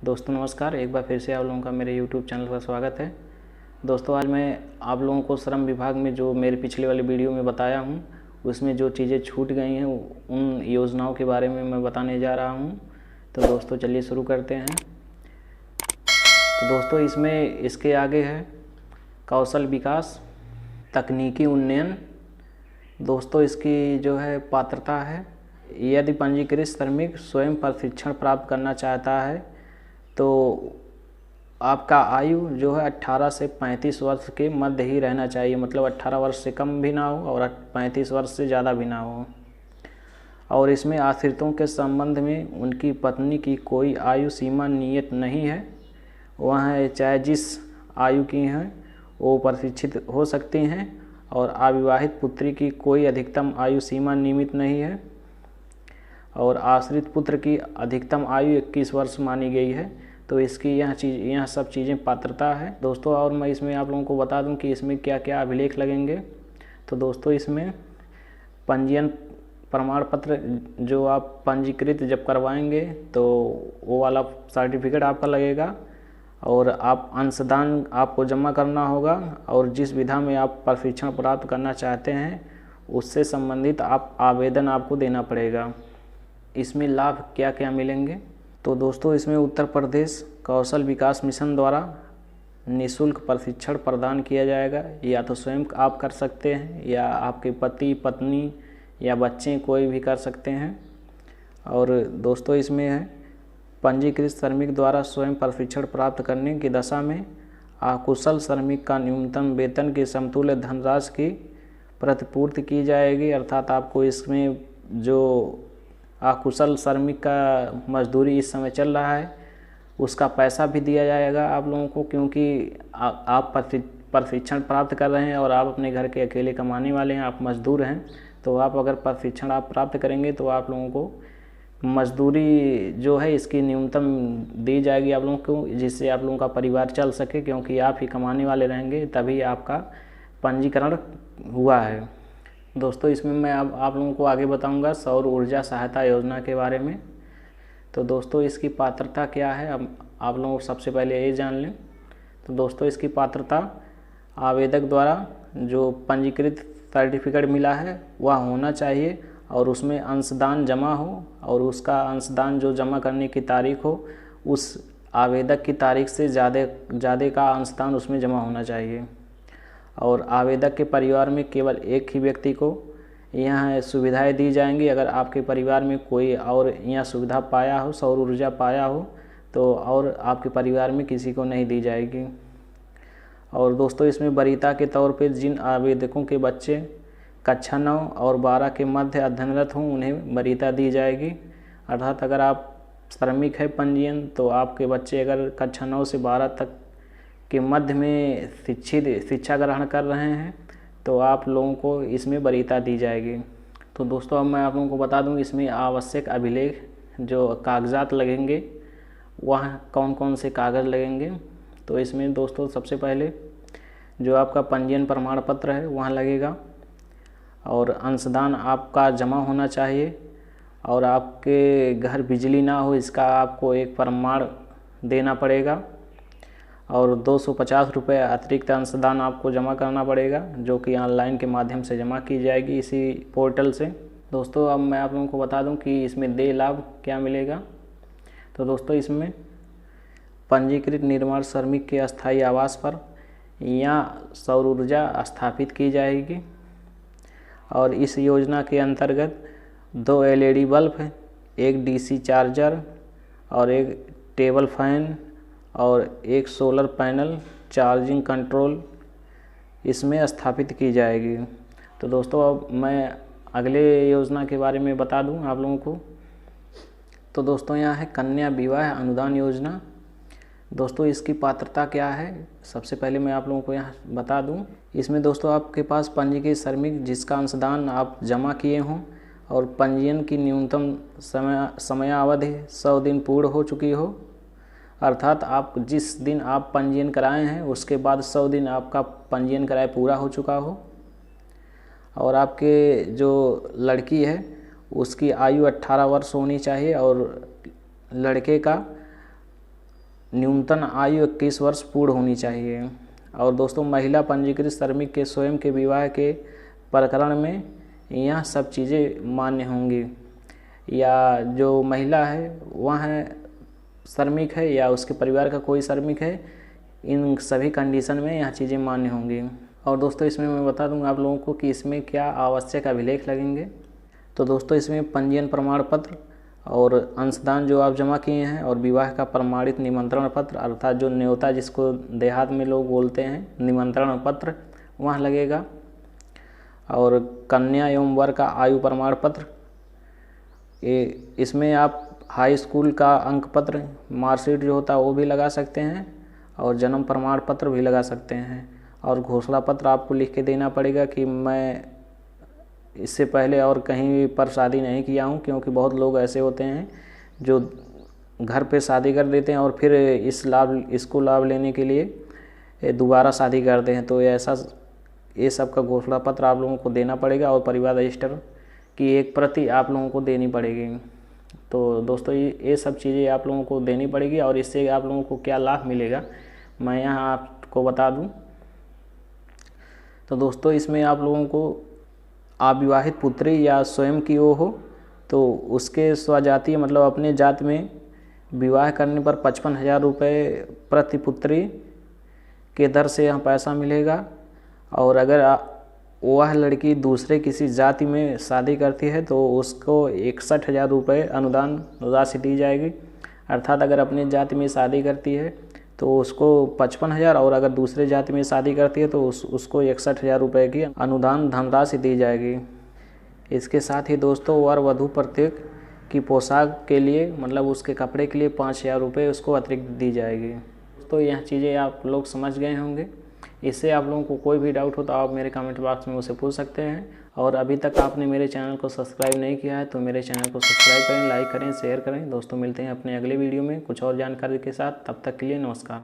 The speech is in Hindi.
दोस्तों नमस्कार, एक बार फिर से आप लोगों का मेरे YouTube चैनल पर स्वागत है। दोस्तों आज मैं आप लोगों को श्रम विभाग में जो मेरे पिछले वाले वीडियो में बताया हूँ उसमें जो चीज़ें छूट गई हैं उन योजनाओं के बारे में मैं बताने जा रहा हूँ। तो दोस्तों चलिए शुरू करते हैं। तो दोस्तों इसमें इसके आगे है कौशल विकास, तकनीकी उन्नयन। दोस्तों इसकी जो है पात्रता है, यदि पंजीकृत श्रमिक स्वयं प्रशिक्षण प्राप्त करना चाहता है तो आपका आयु जो है 18 से 35 वर्ष के मध्य ही रहना चाहिए। मतलब 18 वर्ष से कम भी ना हो और 35 वर्ष से ज़्यादा भी ना हो। और इसमें आश्रितों के संबंध में उनकी पत्नी की कोई आयु सीमा नियत नहीं है। वह चाहे जिस आयु की हैं वो प्रशिक्षित हो सकती हैं। और अविवाहित पुत्री की कोई अधिकतम आयु सीमा नियमित नहीं है। और आश्रित पुत्र की अधिकतम आयु 21 वर्ष मानी गई है। तो इसकी यह सब चीज़ें पात्रता है दोस्तों। और मैं इसमें आप लोगों को बता दूं कि इसमें क्या क्या अभिलेख लगेंगे। तो दोस्तों इसमें पंजीयन प्रमाण पत्र, जो आप पंजीकृत जब करवाएंगे तो वो वाला सर्टिफिकेट आपका लगेगा। और आप अंशदान आपको जमा करना होगा। और जिस विधा में आप प्रशिक्षण प्राप्त करना चाहते हैं उससे संबंधित आवेदन आपको देना पड़ेगा। इसमें लाभ क्या क्या मिलेंगे। तो दोस्तों इसमें उत्तर प्रदेश कौशल विकास मिशन द्वारा निःशुल्क प्रशिक्षण प्रदान किया जाएगा। या तो स्वयं आप कर सकते हैं या आपके पति पत्नी या बच्चे कोई भी कर सकते हैं। और दोस्तों इसमें है पंजीकृत श्रमिक द्वारा स्वयं प्रशिक्षण प्राप्त करने की दशा में अकुशल श्रमिक का न्यूनतम वेतन के समतुल्य धनराशि की प्रतिपूर्ति की जाएगी। अर्थात आपको इसमें जो अकुशल श्रमिक का मजदूरी इस समय चल रहा है उसका पैसा भी दिया जाएगा आप लोगों को, क्योंकि आप प्रशिक्षण प्राप्त कर रहे हैं और आप अपने घर के अकेले कमाने वाले हैं, आप मजदूर हैं। तो आप अगर प्रशिक्षण आप प्राप्त करेंगे तो आप लोगों को मजदूरी जो है इसकी न्यूनतम दी जाएगी आप लोगों को, जिससे आप लोगों का परिवार चल सके, क्योंकि आप ही कमाने वाले रहेंगे तभी आपका पंजीकरण हुआ है। दोस्तों इसमें मैं अब आप लोगों को आगे बताऊंगा सौर ऊर्जा सहायता योजना के बारे में। तो दोस्तों इसकी पात्रता क्या है अब आप लोगों को सबसे पहले ये जान लें। तो दोस्तों इसकी पात्रता आवेदक द्वारा जो पंजीकृत सर्टिफिकेट मिला है वह होना चाहिए और उसमें अंशदान जमा हो। और उसका अंशदान जो जमा करने की तारीख हो उस आवेदक की तारीख से ज़्यादा का अंशदान उसमें जमा होना चाहिए। और आवेदक के परिवार में केवल एक ही व्यक्ति को यह सुविधाएं दी जाएंगी। अगर आपके परिवार में कोई और यह सुविधा पाया हो, सौर ऊर्जा पाया हो, तो और आपके परिवार में किसी को नहीं दी जाएगी। और दोस्तों इसमें वरीयता के तौर पे जिन आवेदकों के बच्चे कक्षा 9 और 12 के मध्य अध्ययनरत हों उन्हें वरीयता दी जाएगी। अर्थात अगर आप श्रमिक है पंजीयन तो आपके बच्चे अगर कक्षा 9 से 12 तक के मध्य में शिक्षा ग्रहण कर रहे हैं तो आप लोगों को इसमें वरीयता दी जाएगी। तो दोस्तों अब मैं आप लोगों को बता दूं इसमें आवश्यक अभिलेख जो कागजात लगेंगे वह कौन कौन से कागज़ लगेंगे। तो इसमें दोस्तों सबसे पहले जो आपका पंजीयन प्रमाण पत्र है वह लगेगा। और अंशदान आपका जमा होना चाहिए। और आपके घर बिजली ना हो इसका आपको एक प्रमाण देना पड़ेगा। और 250 रुपये अतिरिक्त अंशदान आपको जमा करना पड़ेगा, जो कि ऑनलाइन के माध्यम से जमा की जाएगी इसी पोर्टल से। दोस्तों अब मैं आप लोगों को बता दूं कि इसमें देय लाभ क्या मिलेगा। तो दोस्तों इसमें पंजीकृत निर्माण श्रमिक के अस्थायी आवास पर या सौर ऊर्जा स्थापित की जाएगी। और इस योजना के अंतर्गत 2 LED बल्ब, एक DC चार्जर और एक टेबल फैन और एक सोलर पैनल चार्जिंग कंट्रोल इसमें स्थापित की जाएगी। तो दोस्तों अब मैं अगले योजना के बारे में बता दूं आप लोगों को। तो दोस्तों यहाँ है कन्या विवाह अनुदान योजना। दोस्तों इसकी पात्रता क्या है सबसे पहले मैं आप लोगों को यहाँ बता दूं। इसमें दोस्तों आपके पास पंजीकृत श्रमिक जिसका अंशदान आप जमा किए हों और पंजीयन की न्यूनतम समयावधि 100 दिन पूर्ण हो चुकी हो। अर्थात आप जिस दिन आप पंजीयन कराए हैं उसके बाद 100 दिन आपका पंजीयन कराए पूरा हो चुका हो। और आपके जो लड़की है उसकी आयु 18 वर्ष होनी चाहिए और लड़के का न्यूनतम आयु 21 वर्ष पूर्ण होनी चाहिए। और दोस्तों, महिला पंजीकृत श्रमिक के स्वयं के विवाह के प्रकरण में यह सब चीज़ें मान्य होंगी, या जो महिला है वह श्रमिक है या उसके परिवार का कोई श्रमिक है, इन सभी कंडीशन में यह चीज़ें मान्य होंगी। और दोस्तों, इसमें मैं बता दूंगा आप लोगों को कि इसमें क्या आवश्यक अभिलेख लगेंगे। तो दोस्तों, इसमें पंजीयन प्रमाण पत्र और अंशदान जो आप जमा किए हैं, और विवाह का प्रमाणित निमंत्रण पत्र अर्थात जो न्योता जिसको देहात में लोग बोलते हैं, निमंत्रण पत्र वह लगेगा। और कन्या एवं वर का आयु प्रमाण पत्र, इसमें आप हाई स्कूल का अंक पत्र, मार्कशीट जो होता है वो भी लगा सकते हैं, और जन्म प्रमाण पत्र भी लगा सकते हैं। और घोषणा पत्र आपको लिख के देना पड़ेगा कि मैं इससे पहले और कहीं पर शादी नहीं किया हूँ, क्योंकि बहुत लोग ऐसे होते हैं जो घर पे शादी कर देते हैं और फिर इसको लाभ लेने के लिए दोबारा शादी करते हैं। तो ये सब का घोषणा पत्र आप लोगों को देना पड़ेगा, और परिवार रजिस्टर की एक प्रति आप लोगों को देनी पड़ेगी। तो दोस्तों, ये सब चीज़ें आप लोगों को देनी पड़ेगी। और इससे आप लोगों को क्या लाभ मिलेगा मैं यहाँ आपको बता दूँ। तो दोस्तों, इसमें आप लोगों को अविवाहित पुत्री या स्वयं की वो हो तो उसके स्वजातीय मतलब अपने जाति में विवाह करने पर 55,000 रुपये प्रति पुत्री के दर से यहाँ पैसा मिलेगा। और अगर वह लड़की दूसरे किसी जाति में शादी करती है तो उसको 61,000 रुपये अनुदान राशि दी जाएगी। अर्थात अगर अपनी जाति में शादी करती है तो उसको 55,000, और अगर दूसरे जाति में शादी करती है तो उसको 61,000 रुपये की अनुदान धनराशि दी जाएगी। इसके साथ ही दोस्तों, वर वधू प्रत्येक की पोशाक के लिए मतलब उसके कपड़े के लिए 5,000 रुपये उसको अतिरिक्त दी जाएगी। तो यह चीज़ें आप लोग समझ गए होंगे। इससे आप लोगों को कोई भी डाउट हो तो आप मेरे कमेंट बॉक्स में मुझसे पूछ सकते हैं। और अभी तक आपने मेरे चैनल को सब्सक्राइब नहीं किया है तो मेरे चैनल को सब्सक्राइब करें, लाइक करें, शेयर करें। दोस्तों, मिलते हैं अपने अगले वीडियो में कुछ और जानकारी के साथ। तब तक के लिए नमस्कार।